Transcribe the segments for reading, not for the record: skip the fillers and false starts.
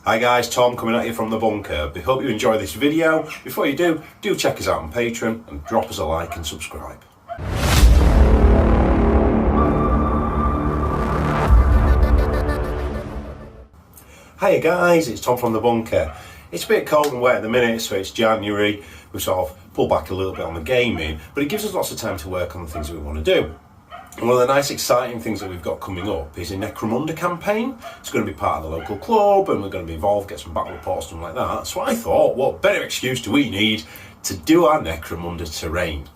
Hi guys, Tom coming at you from the bunker. We hope you enjoy this video. Before you do check us out on Patreon and drop us a like and subscribe. Hiya guys, it's Tom from the bunker. It's a bit cold and wet at the minute, so it's January. We sort of pull back a little bit on the gaming, but it gives us lots of time to work on the things that we want to do. And one of the nice exciting things that we've got coming up is a Necromunda campaign. It's going to be part of the local club and we're going to be involved, get some battle reports, something like that. So I thought, what better excuse do we need to do our Necromunda terrain?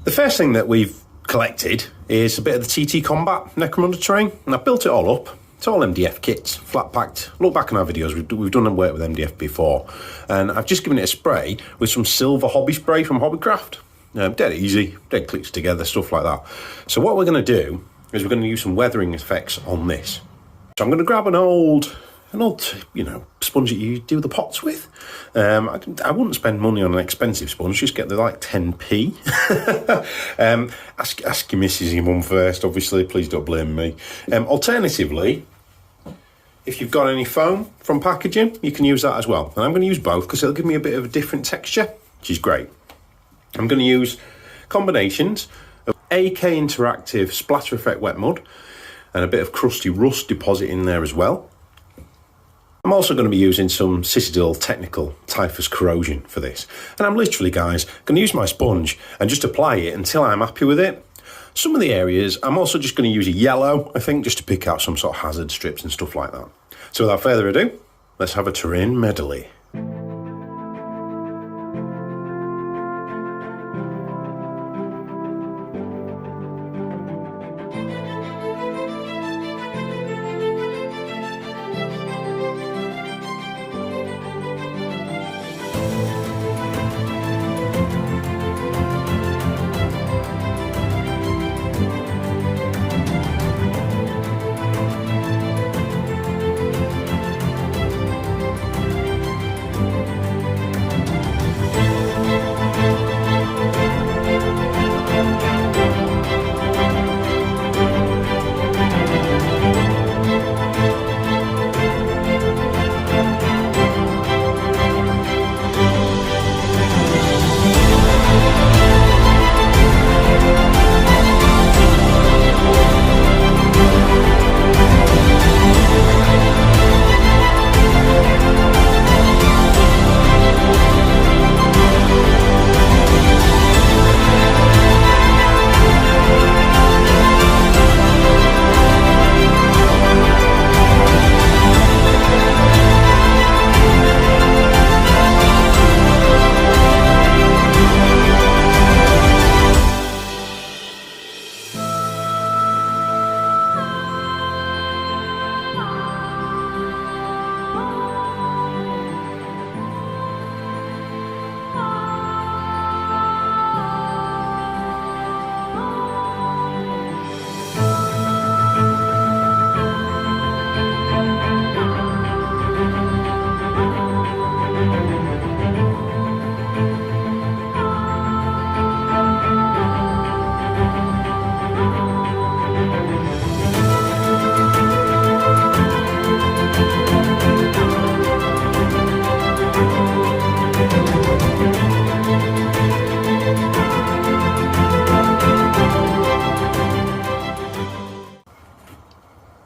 The first thing that we've collected is a bit of the TT Combat Necromunda terrain, and I've built it all up. It's all MDF kits, flat packed. Look back on our videos, we've done work with MDF before, and I've just given it a spray with some silver hobby spray from Hobbycraft. Dead easy, dead clicks together, stuff like that. So what we're going to do is we're going to use some weathering effects on this. So I'm going to grab an old, sponge that you do the pots with. I wouldn't spend money on an expensive sponge, just get the like 10p. Ask your missus and your mum first, obviously, please don't blame me. Alternatively, if you've got any foam from packaging, you can use that as well. And I'm going to use both because it'll give me a bit of a different texture, which is great. I'm going to use combinations of AK Interactive Splatter Effect Wet Mud and a bit of crusty rust deposit in there as well. I'm also going to be using some Citadel Technical Typhus Corrosion for this. And I'm literally, guys, going to use my sponge and just apply it until I'm happy with it. Some of the areas, I'm also just going to use a yellow, I think, just to pick out some sort of hazard strips and stuff like that. So without further ado, let's have a terrain medley.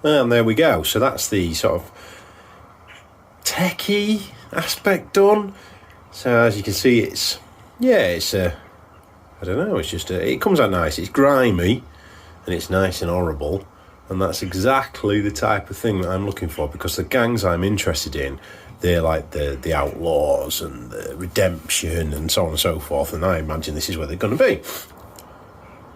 And there we go. So that's the sort of techie aspect done. So as you can see, it's I don't know, it's just it comes out nice. It's grimy and it's nice and horrible, and that's exactly the type of thing that I'm looking for, because the gangs I'm interested in, they're like the outlaws and the redemption and so on and so forth, and I imagine this is where they're going to be.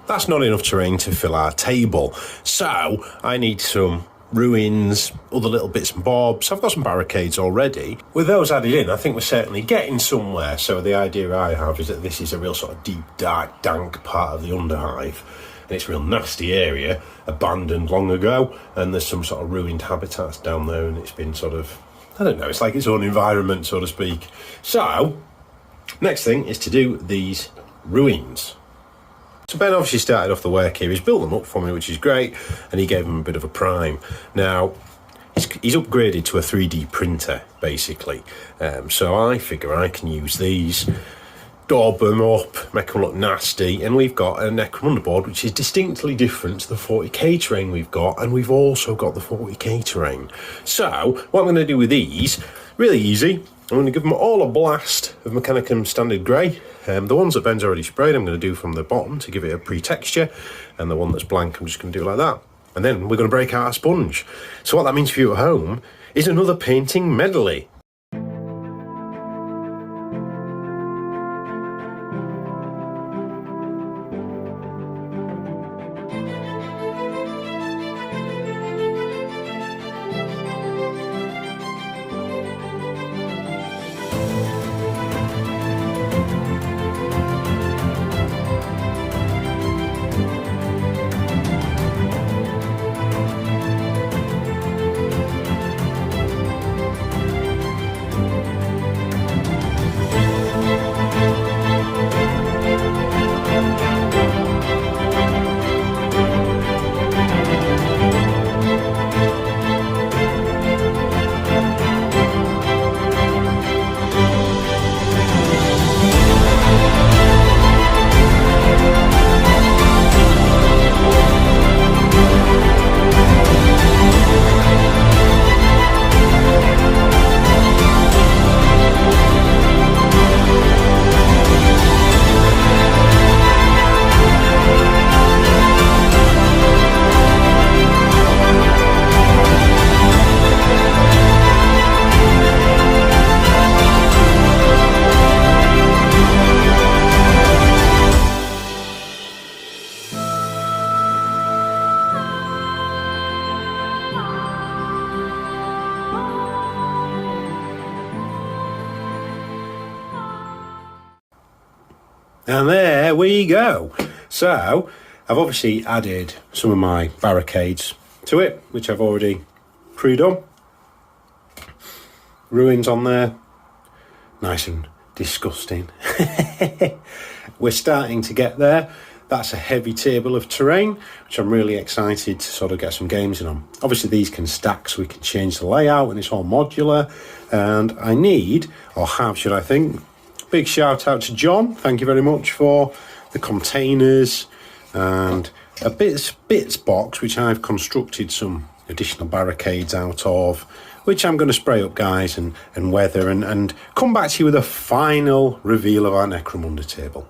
That's not enough terrain to fill our table, so I need some ruins, other little bits and bobs. I've got some barricades already. With those added in, I think we're certainly getting somewhere. So the idea I have is that this is a real sort of deep, dark, dank part of the Underhive, and it's a real nasty area, abandoned long ago, and there's some sort of ruined habitats down there, and it's been sort of, I don't know, it's like its own environment, so to speak. So next thing is to do these ruins. So Ben obviously started off the work here. He's built them up for me, which is great, and he gave them a bit of a prime. Now, he's upgraded to a 3D printer, basically. So I figure I can use these, daub them up, make them look nasty, and we've got a Necromunda board which is distinctly different to the 40k terrain we've got, and we've also got the 40k terrain. So what I'm going to do with these, really easy, I'm going to give them all a blast of Mechanicum Standard Grey. The ones that Ben's already sprayed I'm going to do from the bottom to give it a pre-texture, and the one that's blank I'm just going to do it like that. And then we're going to break out a sponge. So what that means for you at home is another painting medley. And there we go. So I've obviously added some of my barricades to it, which I've already pre-done. Ruins on there, nice and disgusting. We're starting to get there. That's a heavy table of terrain, which I'm really excited to sort of get some games in on. Obviously these can stack so we can change the layout, and it's all modular. And I need, or have should I think, big shout out to John. Thank you very much for the containers and a bits box which I've constructed some additional barricades out of, which I'm going to spray up, guys, and weather and come back to you with a final reveal of our Necromunda table.